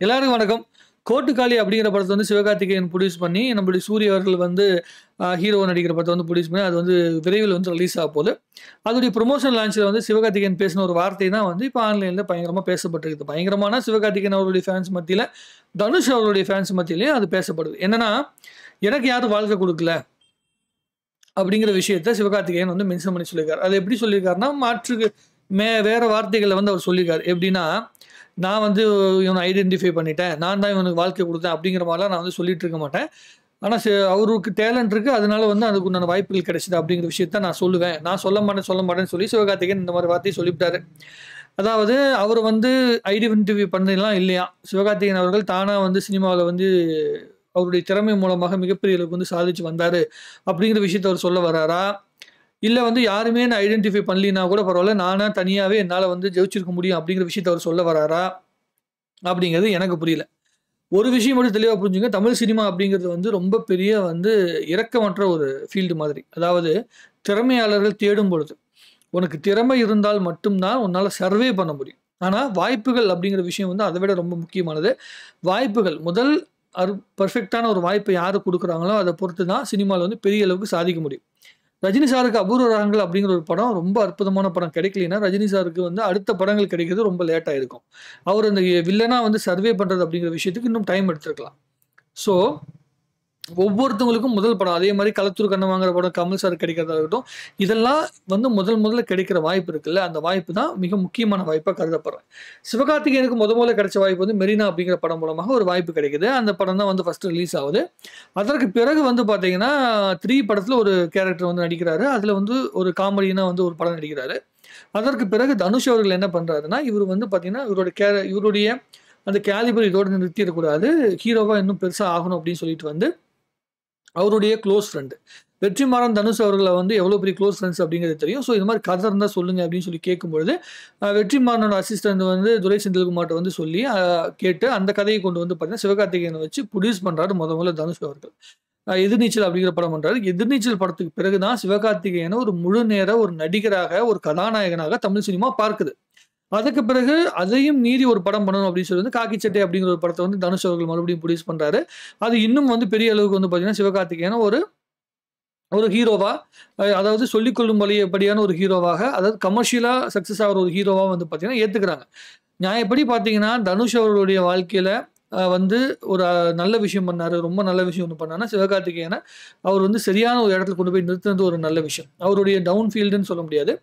எல்லாருக்கும் வணக்கம். கோட்டுக்காளி அப்படிங்கிற படத்த வந்து சிவகார்த்திகேயன் புரொடியூஸ் பண்ணி, நம்மளுடைய சூர்யா அவர்கள் வந்து ஹீரோவா நடிக்கிற படத்த வந்து புரொடியூஸ் பண்ணி, அது வந்து விரைவில் வந்து ரிலீஸ் ஆகப்போது. அதோடைய ப்ரமோஷன் லான்ச்ல வந்து சிவகார்த்திகேயன் பேசின ஒரு வார்த்தை தான் வந்து இப்ப ஆன்லைன்ல பயங்கரமா பேசப்பட்டிருக்கு. பயங்கரமான சிவகார்த்திகேயன் அவர்களுடைய ஃபேன்ஸ் மத்தியில, தனுஷ் அவர்களுடைய ஃபேன்ஸ் மத்தியிலயும் அது பேசப்படுது. என்னன்னா, எனக்கு யாரும் வாழ்க்கை குடுக்கல அப்படிங்கிற விஷயத்த சிவகார்த்திகேயன் வந்து மென்ஷன் பண்ணி சொல்லியிருக்காரு. அது எப்படி சொல்லியிருக்காருன்னா, வேற வார்த்தைகள்ல வந்து அவர் சொல்லியிருக்காரு. எப்படின்னா, நான் வந்து இவன ஐடென்டிஃபை பண்ணிட்டேன். நான் தான் இவனுக்கு வாழ்க்கை குடுத்தேன் அப்படிங்கிற மாரிலாம் நான் வந்து சொல்லிட்டு இருக்க மாட்டேன். ஆனா அவருக்கு டேலண்ட் இருக்கு. அதனால வந்து அதுக்கு உண்டான வாய்ப்புகள் கிடைச்சது அப்படிங்கிற விஷயத்த நான் சொல்லுவேன். நான் சொல்ல மாட்டேன்னு சொல்லி சிவகார்த்திகேயன் இந்த மாரி வார்த்தைய சொல்லிப்புட்டாரு. அதாவது அவரு வந்து ஐடென்டிஃபை பண்ணலாம் இல்லையாம். சிவகார்த்திகேயன் அவர்கள் தானா வந்து சினிமாவுல வந்து அவருடைய திறமை மூலமாக மிகப்பெரிய அளவுக்கு வந்து சாதிச்சு வந்தாரு. அப்படிங்கிற விஷயத்த அவர் சொல்ல வராரா? இல்ல வந்து யாருமே என்ன ஐடென்டிஃபை பண்ணலினா கூட பரவால்ல. நானா தனியாவே என்னால வந்து ஜெயிச்சிருக்க முடியும் அப்படிங்கிற விஷயத்த அவர் சொல்ல வராரா? அப்படிங்கிறது எனக்கு புரியல. ஒரு விஷயம் மட்டும் தெளிவா புரிஞ்சுங்க. தமிழ் சினிமா அப்படிங்கிறது வந்து ரொம்ப பெரிய வந்து இரக்கமற்ற ஒரு ஃபீல்டு மாதிரி. அதாவது திறமையாளர்கள் தேடும் பொழுது, உனக்கு திறமை இருந்தால் மட்டும் தான் உன்னால சர்வே பண்ண முடியும். ஆனா வாய்ப்புகள் அப்படிங்கிற விஷயம் வந்து அத விட ரொம்ப முக்கியமானது. வாய்ப்புகள் முதல் பெர்ஃபெக்ட்டான ஒரு வாய்ப்ப யாரு குடுக்குறாங்களோ, அத பொறுத்து தான் சினிமால வந்து பெரிய அளவுக்கு சாதிக்க முடியும். ரஜினி சாருக்கு அபூர்வ ராகங்கள் அப்படிங்கிற ஒரு படம் ரொம்ப அற்புதமான படம் கிடைக்கலைன்னா, ரஜினி சாருக்கு வந்து அடுத்த படங்கள் கிடைக்கிறது ரொம்ப லேட் ஆயிருக்கும். அவரு அந்த வில்லனா வந்து சர்வே பண்றது அப்படிங்கிற விஷயத்துக்கு இன்னும் டைம் எடுத்திருக்கலாம். ஸோ, ஒவ்வொருத்தவங்களுக்கும் முதல் படம். அதே மாரி களத்தூர் கண்ணமாங்கிற படம் கமல் சாருக்கு கிடைக்கிறதா இருக்கட்டும். இதெல்லாம் வந்து முதல்ல கிடைக்கிற வாய்ப்பு இருக்குல்ல, அந்த வாய்ப்பு தான் மிக முக்கியமான வாய்ப்பா கருதப்படுறேன். சிவகார்த்திகேயனுக்கு முதல்ல கிடைச்ச வாய்ப்பு வந்து மெரினா அப்படிங்கிற படம் மூலமாக ஒரு வாய்ப்பு கிடைக்குது. அந்த படம் தான் வந்து ஃபர்ஸ்ட் ரிலீஸ் ஆகுது. அதற்கு பிறகு வந்து பார்த்தீங்கன்னா, 3 படத்துல ஒரு கேரக்டர் வந்து நடிக்கிறாரு. அதுல வந்து ஒரு காமெடினா வந்து ஒரு படம் நடிக்கிறாரு. அதற்கு பிறகு தனுஷ் அவர்கள் என்ன பண்றாருன்னா, இவரு வந்து பார்த்தீங்கன்னா, இவருடைய அந்த கேலிபர் இதோட நிறுத்திறக்கூடாது. ஹீரோவா இன்னும் பெருசா ஆகணும் அப்படின்னு சொல்லிட்டு வந்து அவருடைய குளோஸ் ஃப்ரெண்ட். வெற்றிமாறன், தனுஷ் அவர்கள வந்து எவ்வளோ பெரிய குளோஸ் ஃப்ரெண்ட்ஸ் அப்படிங்கிறது தெரியும். ஸோ, இது மாரி கதை இருந்தா சொல்லுங்க அப்படின்னு சொல்லி கேட்கும்பொழுது, வெற்றிமாறனோட அசிஸ்டன்ட் வந்து துரை செந்தில்குமார்ட்ட வந்து சொல்லி கேட்டு அந்த கதையை கொண்டு வந்து பார்த்தீங்கன்னா, சிவகார்த்திகேயன வச்சு புரொடியூஸ் பண்றாரு முதல்ல தனுஷ் அவர்கள். எதிர்நீச்சல் அப்படிங்கிற படம் பண்றாரு. எதிர்நீச்சல் படத்துக்கு பிறகு தான் சிவகார்த்திகேயன ஒரு முழு நேர ஒரு நடிகராக, ஒரு கதாநாயகனாக தமிழ் சினிமா பார்க்குது. அதுக்கு பிறகு அதையும் மீறி ஒரு படம் பண்ணணும் அப்படின்னு சொல்லி வந்து காக்கி சட்டை அப்படிங்கிற ஒரு படத்த வந்து தனுஷ் அவர்கள் மறுபடியும் புரொடியூஸ் பண்றாரு. அது இன்னும் வந்து பெரிய அளவுக்கு வந்து பார்த்தீங்கன்னா, சிவகார்த்திகேயன ஒரு ஒரு ஹீரோவா அதாவது சொல்லிக் கொள்ளும் படியான ஒரு ஹீரோவாக, அதாவது கமர்ஷியலா சக்சஸ் ஆகுற ஒரு ஹீரோவா வந்து பார்த்தீங்கன்னா ஏத்துக்கிறாங்க. நியாயப்படி பார்த்தீங்கன்னா, தனுஷ் அவர்களுடைய வாழ்க்கையில வந்து ஒரு நல்ல விஷயம் பண்ணாரு. ரொம்ப நல்ல விஷயம் ஒண்ணு பண்ணாருன்னா, சிவகார்த்திகேயன அவர் வந்து சரியான ஒரு இடத்துல கொண்டு போய் நிறுத்துனது ஒரு நல்ல விஷயம். அவருடைய டவுன் ஃபீல்டுன்னு சொல்ல முடியாது.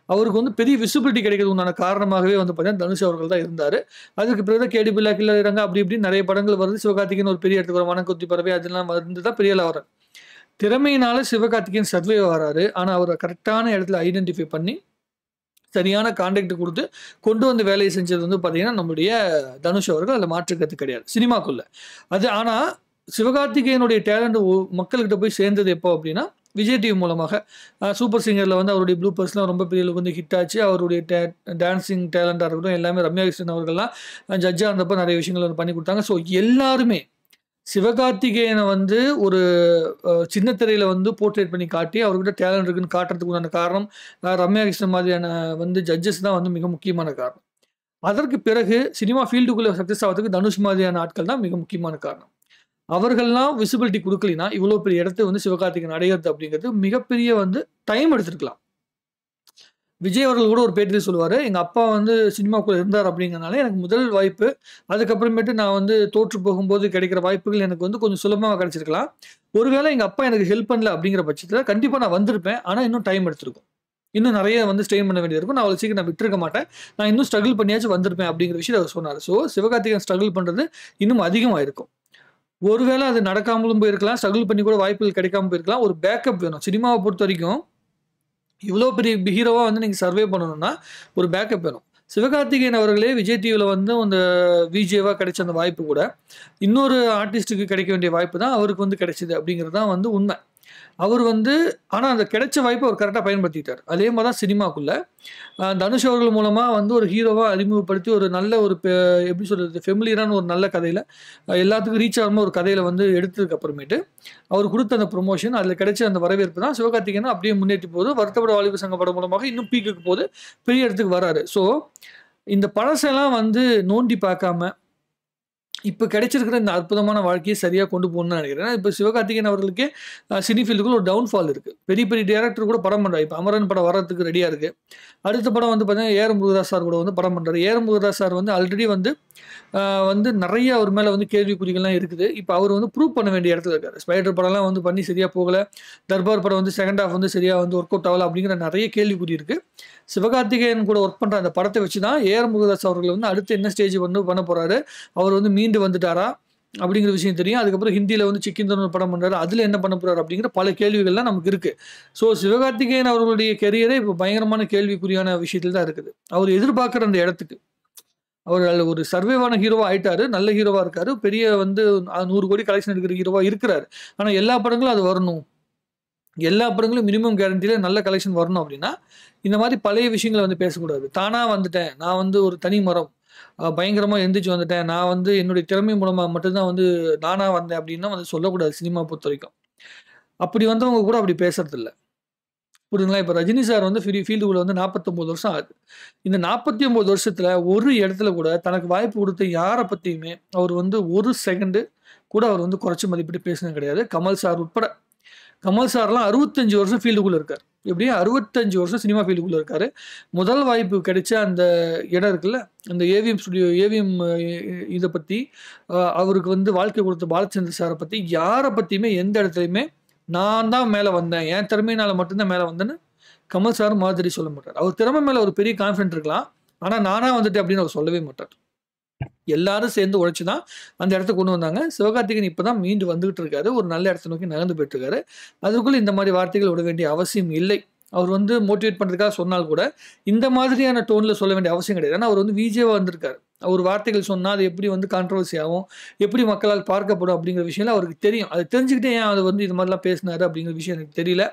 அவருக்கு வந்து பெரிய விசிபிலிட்டி கிடைக்கிறதுக்கு உண்டான காரணமாகவே வந்து பார்த்தீங்கன்னா, தனுஷ் அவர்கள் தான் இருந்தாரு. அதுக்கு பிறகு தான் கேடி பில்லா, கில்லா இறங்க அப்படி இப்படின்னு நெறைய படங்கள் வருது. சிவகார்த்திகேயன் ஒரு பெரிய இடத்துக்கு வரும். வானம்கொத்தி பறவை அதெல்லாம் வந்து தான் பெரிய ஆளா வர்றாரு. திறமையினால சிவகார்த்திகேயன் சர்வே ஆறாரு. ஆனா, அவர கரெக்ட்டான இடத்துல ஐடென்டிஃபை பண்ணி, சரியான கான்டாக்ட் குடுத்து, கொண்டு வந்து வேலைய செஞ்சது வந்து பார்த்தீங்கன்னா, நம்முடைய தனுஷ் அவர்கள். அதுல மாற்று கருத்து கிடையாது. சினிமாக்குள்ள. ஆனா, சிவகார்த்திகேயனுடைய டேலண்ட் மக்கள்கிட்ட போய் சேர்ந்தது எப்போ அப்டின்னா, விஜய் டிவி மூலமாக. சூப்பர் சிங்கர்ல வந்து அவருடைய ப்ளூபர்ஸ்லாம் ரொம்ப பெரிய அளவுக்கு வந்து ஹிட் ஆச்சு. அவருடைய டான்சிங் டேலண்டா இருக்கட்டும், எல்லாமே ரம்யா கிருஷ்ணன் அவர்கள்லாம் ஜட்ஜா இருந்தப்ப நெறைய விஷயங்கள் வந்து பண்ணி குடுத்தாங்க. ஸோ, எல்லாருமே சிவகார்த்திகேயன வந்து ஒரு சின்ன திரையில வந்து போர்ட்ரேட் பண்ணி காட்டி, அவர்கிட்ட டேலண்ட் இருக்குன்னு காட்டுறதுக்கு உண்டான காரணம், ரம்யா கிருஷ்ணன் மாதிரியான வந்து ஜட்ஜஸ் தான் வந்து மிக முக்கியமான காரணம். அதற்கு பிறகு சினிமா ஃபீல்டுக்குள்ள சக்சஸ் ஆவறதுக்கு தனுஷ் மாதிரியான ஆட்கள் தான் மிக முக்கியமான காரணம். அவர்கள்லாம் விசிபிலிட்டி குடுக்கலைன்னா, இவ்வளோ பெரிய இடத்த வந்து சிவகார்த்திகேயன் அடையறது அப்படிங்கிறது மிகப்பெரிய வந்து டைம் எடுத்திருக்கலாம். விஜய் அவர்கள் கூட ஒரு பேட்டியில சொல்லுவாரு, "எங்க அப்பா வந்து சினிமாக்குள்ள இருந்தார் அப்படிங்கிறனால எனக்கு முதல் வாய்ப்பு. அதுக்கப்புறமேட்டு நான் வந்து தோற்று போகும்போது கிடைக்கிற வாய்ப்புகள் எனக்கு வந்து கொஞ்சம் சுலபமா கிடைச்சிருக்கலாம். ஒருவேளை எங்க அப்பா எனக்கு ஹெல்ப் பண்ணல அப்படிங்கிற பட்சத்தில கண்டிப்பா நான் வந்திருப்பேன். ஆனா இன்னும் டைம் எடுத்திருக்கும். இன்னும் நெறைய வந்து ஸ்ட்ரெயின் பண்ண வேண்டியது இருக்கும். நான் அவ்வளோ சீக்கிரம் விட்டுருக்க மாட்டேன். நான் இன்னும் ஸ்ட்ரகிள் பண்ணியாச்சும் வந்திருப்பேன்." அப்படிங்கிற விஷயத்த அவர் சொன்னாரு. ஸோ, சிவகார்த்திகேயன் ஸ்ட்ரகிள் பண்றது இன்னும் அதிகமாயிருக்கும். ஒருவேளை அது நடக்காமலும் போயிருக்கலாம். ஸ்ட்ரகிள் பண்ணி கூட வாய்ப்புகள் கிடைக்காம போயிருக்கலாம். ஒரு பேக்கப் வேணும். சினிமாவ பொறுத்தவரைக்கும் இவ்ளோ பெரிய ஹீரோவா வந்து நீங்க சர்வே பண்ணணும்னா, ஒரு பேக்கப் வேணும். சிவகார்த்திகேயன் அவர்களே விஜய் டிவில வந்து அந்த விஜேவா கிடைச்ச அந்த வாய்ப்பு கூட, இன்னொரு ஆர்டிஸ்ட்டுக்கு கிடைக்க வேண்டிய வாய்ப்பு தான் அவருக்கு வந்து கிடைச்சது அப்படிங்கிறது தான் வந்து உண்மை. அவர் வந்து ஆனா அந்த கிடைச்ச வாய்ப்ப அவர் கரெக்ட்டா பயன்படுத்திக்கிட்டாரு. அதே மாரி தான் சினிமாக்குள்ள. தனுஷ் அவர்கள் மூலமா வந்து ஒரு ஹீரோவா அறிமுகப்படுத்தி ஒரு நல்ல ஒரு எப்படி சொல்றது? ஃபெமிலியரான ஒரு நல்ல கதையில, எல்லாத்துக்கும் ரீச் ஆகுற ஒரு கதையில வந்து எடுத்ததுக்கு அப்புறமேட்டு, அவர் குடுத்த அந்த புரமோஷன், அதுல கிடைச்ச அந்த வரவேற்பு தான் சிவகார்த்திகேயன அப்படியே முன்னேற்றி போகுது. வருத்தப்பட வாலிபர் சங்கம் படம் மூலமாக இன்னும் பீக்குக்கு போது, பெரிய இடத்துக்கு வராரு. ஸோ, இந்த பழசெல்லாம் வந்து நோண்டி பார்க்காம இப்ப கிடைச்சிருக்கிற இந்த அற்புதமான வாழ்க்கைய சரியா கொண்டு போணும்னு நினைக்கிறேன். இப்ப சிவகார்த்திகேயன் அவர்களுக்கே சினி ஃபீல்டுக்குள்ள ஒரு டவுன்ஃபால் இருக்கு. பெரிய பெரிய டைரக்டர் கூட படம் பண்றாரு. இப்ப அமரன் படம் வர்றதுக்கு ரெடியா இருக்கு. அடுத்த படம் வந்து பார்த்தீங்கன்னா, ஏஆர் முருகதாஸ் சார் கூட வந்து படம் பண்றாரு. ஏஆர் முருகதாஸ் சார் வந்து ஆல்ரெடி வந்து வந்து நெறைய அவர் மேல வந்து கேள்விக்குறிகள்லாம் இருக்குது. இப்ப அவரு வந்து ப்ரூவ் பண்ண வேண்டிய இடத்துல இருக்காரு. ஸ்பைடர் படம்லாம் வந்து பண்ணி சரியா போகல. தர்பார் படம் வந்து செகண்ட் ஹால்ஃப் வந்து சரியா வந்து ஒர்க் அவுட் ஆகல அப்படிங்கிற நெறைய கேள்விக்குறி இருக்கு. சிவகார்த்திகேயன் கூட ஒர்க் பண்ற அந்த படத்த வச்சு தான் ஏஆர் முருகதாஸ் அவர்கள் வந்து அடுத்து என்ன ஸ்டேஜ் வந்து பண்ண போறாரு. அவர் வந்து மீண்டு வந்துட்டாரா? அப்படிங்கிற விஷயம் தெரியும். அதுக்கப்புறம் ஹிந்தியில வந்து சிக்கிந்தர்னு ஒரு படம் பண்றாரு. அதுல என்ன பண்ண போறாரு? அப்படிங்கிற பல கேள்விகள்லாம் நமக்கு இருக்கு. ஸோ சிவகார்த்திகேயன் அவர்களுடைய கரியரே இப்ப பயங்கரமான கேள்விக்குறியான விஷயத்துல தான் இருக்குது. அவர் எதிர்பார்க்கிற அந்த இடத்துக்கு. அவர் அதுல ஒரு சர்வைவான ஹீரோவா ஆயிட்டாரு. நல்ல ஹீரோவா இருக்காரு. பெரிய வந்து 100 கோடி கலெக்ஷன் எடுக்கிற ஹீரோவா இருக்கிறாரு. ஆனா எல்லா படங்களும் அது வரணும். எல்லா படங்களும் மினிமம் கேரண்டில நல்ல கலெக்ஷன் வரணும் அப்படின்னா, இந்த மாரி பழைய விஷயங்கள வந்து பேசக்கூடாது. தானா வந்துட்டேன். நான் வந்து ஒரு தனி மரம். பயங்கரமா எந்திரிச்சு வந்துட்டேன். நான் வந்து என்னுடைய திறமை மூலமா மட்டும் தான் வந்து நானா வந்தேன் அப்டின்லாம் வந்து சொல்லக்கூடாது சினிமா பொறுத்தவரைக்கும். அப்படி வந்தவங்க கூட அப்படி பேசுறதில்ல. புரியுதுங்களா? இப்ப ரஜினி சார் வந்து ஃபீல்டுக்குள்ள வந்து 49 வருஷம் ஆகுது. இந்த 49 வருஷத்துல ஒரு இடத்துல கூட தனக்கு வாய்ப்பு குடுத்த யார பத்தியுமே அவர் வந்து 1 செகண்ட் கூட அவர் வந்து குறைச்சு மதிப்பிட்டு பேசினது கிடையாது. கமல் சார் உட்பட. கமல் சார்லாம் 65 வருஷம் ஃபீல்டுக்குள்ள இருக்காரு. எப்படியும் 65 வருஷம் சினிமா ஃபீல்டுக்குள்ள இருக்காரு. முதல் வாய்ப்பு கிடைச்ச அந்த இடம் இருக்குல்ல, அந்த ஏவிஎம் ஸ்டுடியோ ஏவிஎம் இத பத்தி அவருக்கு வந்து வாழ்க்கை கொடுத்த பாலச்சந்தர் சார பத்தி யார பத்தியுமே எந்த இடத்துலயுமே நான் தான் மேல வந்தேன். என் திறமையினால மட்டும் தான் மேல வந்தேன்னு கமல் சார் மாதிரி சொல்ல மாட்டாரு. அவர் திறமை மேல ஒரு பெரிய கான்ஃபிடென்ட் இருக்கலாம். ஆனா நானா வந்துட்டேன் அப்படின்னு அவர் சொல்லவே மாட்டார். எல்லாரும் சேர்ந்து உழைச்சு தான் அந்த இடத்துக்கு கொண்டு வந்தாங்க. சிவகார்த்திகேயன் இப்ப தான் மீண்டு வந்துகிட்டு இருக்காரு. ஒரு நல்ல இடத்த நோக்கி நகர்ந்து போயிட்டு இருக்காரு. அதுக்குள்ள இந்த மாரி வார்த்தைகள் விட வேண்டிய அவசியம் இல்லை. அவர் வந்து மோட்டிவேட் பண்றதுக்காக சொன்னால் கூட, இந்த மாதிரியான டோன்ல சொல்ல வேண்டிய அவசியம் கிடையாது. ஏன்னா அவர் வந்து விஜேவா வந்திருக்காரு. அவர் வார்த்தைகள் சொன்னா அது எப்படி வந்து கான்ட்ரோவர்சி ஆகும், எப்படி மக்களால் பார்க்கப்படும் அப்படிங்கிற விஷயம்லாம் அவருக்கு தெரியும். அத தெரிஞ்சுக்கிட்டே ஏன் அது வந்து இது மாரிலாம் பேசினாரு அப்படிங்கிற விஷயம் எனக்கு தெரியல.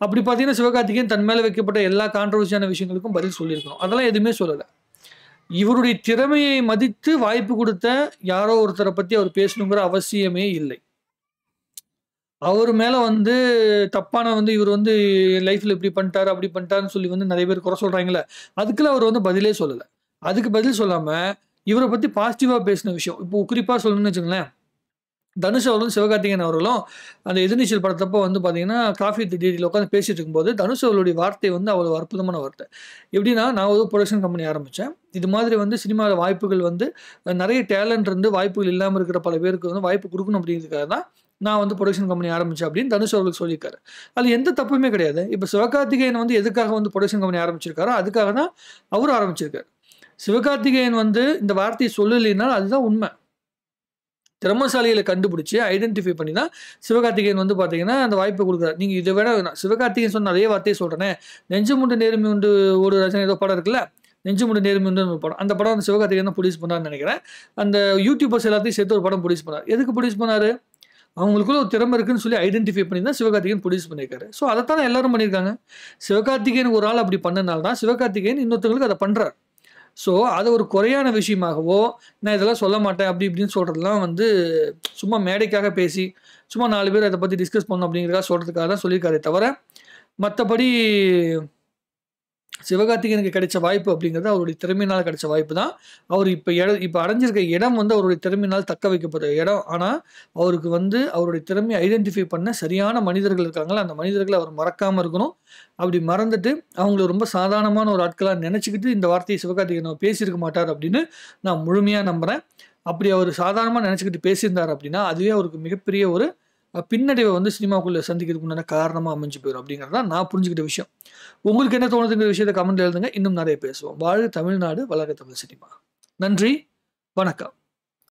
அப்படி பார்த்தீங்கன்னா, சிவகார்த்திகேயன் தன் மேல வைக்கப்பட்ட எல்லா கான்ட்ரோவர்சியான விஷயங்களுக்கும் பதில் சொல்லியிருக்கணும். அதெல்லாம் எதுவுமே சொல்லல. இவருடைய திறமையை மதித்து வாய்ப்பு குடுத்த யாரோ ஒருத்தர பத்தி அவர் பேசணுங்கிற அவசியமே இல்லை. அவரு மேல வந்து தப்பான வந்து இவரு வந்து லைஃப்ல இப்படி பண்ணிட்டாரு, அப்படி பண்ணிட்டாருன்னு சொல்லி வந்து நெறைய பேர் குறை சொல்றாங்கல்ல. அதுக்கெல்லாம் அவர் வந்து பதிலே சொல்லல. அதுக்கு பதில் சொல்லாம, இவர பத்தி பாசிட்டிவா பேசின விஷயம். இப்போ குறிப்பா சொல்லணும்னு வச்சுக்கங்களேன், தனுஷ் அவர்களும், சிவகார்த்திகேயன் அவர்களும் அந்த எதிர்நீச்சல் படத்தப்போ வந்து பார்த்தீங்கன்னா, காஃபி வித் டிடில உட்காந்து பேசிட்டு இருக்கும்போது, தனுஷ் அவர்களுடைய வார்த்தை வந்து அவ்வளவு அற்புதமான வார்த்தை. எப்படின்னா, நான் ஒரு புரொடக்ஷன் கம்பெனி ஆரம்பிச்சேன். இது மாதிரி வந்து சினிமால வாய்ப்புகள் வந்து நெறைய டேலண்ட் இருந்து வாய்ப்புகள் இல்லாம இருக்கிற பல பேருக்கு வந்து வாய்ப்பு குடுக்கணும் அப்படிங்கிறதுக்காக தான் நான் வந்து புரொடக்ஷன் கம்பெனி ஆரம்பிச்சேன் அப்படின்னு தனுஷ் அவர்கள் சொல்லியிருக்காரு. அதுல எந்த தப்புமே கிடையாது. இப்ப சிவகார்த்திகேயன் வந்து எதுக்காக வந்து புரொடக்ஷன் கம்பெனி ஆரம்பிச்சிருக்காரோ, அதுக்காக தான் அவரும் ஆரம்பிச்சிருக்காரு. சிவகார்த்திகேயன் வந்து இந்த வார்த்தைய சொல்லலைன்னா அதுதான் உண்மை. திறமைசாலிகள கண்டுபிடிச்சு ஐடென்டிஃபை பண்ணி தான் சிவகார்த்திகேயன் வந்து பார்த்தீங்கன்னா, அந்த வாய்ப்ப குடுக்குறாரு. நீங்க இத விட சிவகார்த்திகேயன் சொன்ன அதே வார்த்தைய சொல்றேனே, நெஞ்சமுண்டு நேர்மை உண்டு ஒரு ரசனை ஏதோ படம் இருக்குல்ல, நெஞ்சமுண்டு நேர்மை உண்டுன்னு ஒரு படம். அந்த படம் வந்து சிவகார்த்திகேயன் தான் ப்ரொடியூஸ் பண்ணாருன்னு நெனைக்கிறேன். அந்த யூடியூபர்ஸ் எல்லாத்தையும் சேர்த்து ஒரு படம் ப்ரொடியூஸ் பண்ணாரு. எதுக்கு ப்ரொடியூஸ் பண்ணாரு? அவங்களுக்குள்ள ஒரு திறமை இருக்குன்னு சொல்லி ஐடென்டிஃபை பண்ணி தான் சிவகார்த்திகேயன் ப்ரொடியூஸ் பண்ணியிருக்காரு. ஸோ அதத்தானே எல்லாரும் பண்ணியிருக்காங்க. சிவகார்த்திகேயன் ஒரு ஆள் அப்படி பண்ணனால தான் சிவகார்த்திகேயன் இன்னொருத்தவங்களுக்கு அத பண்றாரு. ஸோ அத ஒரு குறையான விஷயமாகவோ, நான் இதெல்லாம் சொல்ல மாட்டேன் அப்படி இப்படின்னு சொல்றதெல்லாம் வந்து சும்மா மேடைக்காக பேசி, சும்மா 4 பேர் அத பத்தி டிஸ்கஸ் பண்ணணும் அப்படிங்கிறதுக்காக சொல்றதுக்காக தான் சொல்லியிருக்காரே தவிர, மத்தபடி சிவகார்த்திகேயனுக்கு கிடைச்ச வாய்ப்பு அப்படிங்கிறது அவருடைய திறமையினால கிடைச்ச வாய்ப்பு தான். அவர் இப்ப அடைஞ்சிருக்க இடம் வந்து அவருடைய திறமையினால் தக்க வைக்கப்பட்ட இடம். ஆனா, அவருக்கு வந்து அவருடைய திறமைய ஐடென்டிஃபை பண்ண சரியான மனிதர்கள் இருக்காங்கல்ல, அந்த மனிதர்கள அவர் மறக்காம இருக்கணும். அப்படி மறந்துட்டு, அவங்கள ரொம்ப சாதாரணமான ஒரு ஆட்களா நெனச்சுக்கிட்டு இந்த வார்த்தைய சிவகார்த்திகேயன் அவர் பேசியிருக்க மாட்டார் அப்படின்னு நான் முழுமையா நம்புறேன். அப்படி அவரு சாதாரணமா நெனச்சுக்கிட்டு பேசியிருந்தார் அப்படின்னா, அதுவே அவருக்கு மிகப்பெரிய ஒரு பின்னடைவ வந்து சினிமாக்குள்ள சந்திக்கிறதுக்கு உண்டான காரணமா அமைஞ்சு போயிரும் அப்படிங்கிறது தான் நான் புரிஞ்சுக்கிட்ட விஷயம். உங்களுக்கு என்ன தோணுதுங்கிற விஷயத்த கமெண்ட்ல எழுதுங்க. இன்னும் நெறைய பேசுவோம். வாழ்க தமிழ்நாடு! வளர்க தமிழ் சினிமா! நன்றி! வணக்கம்.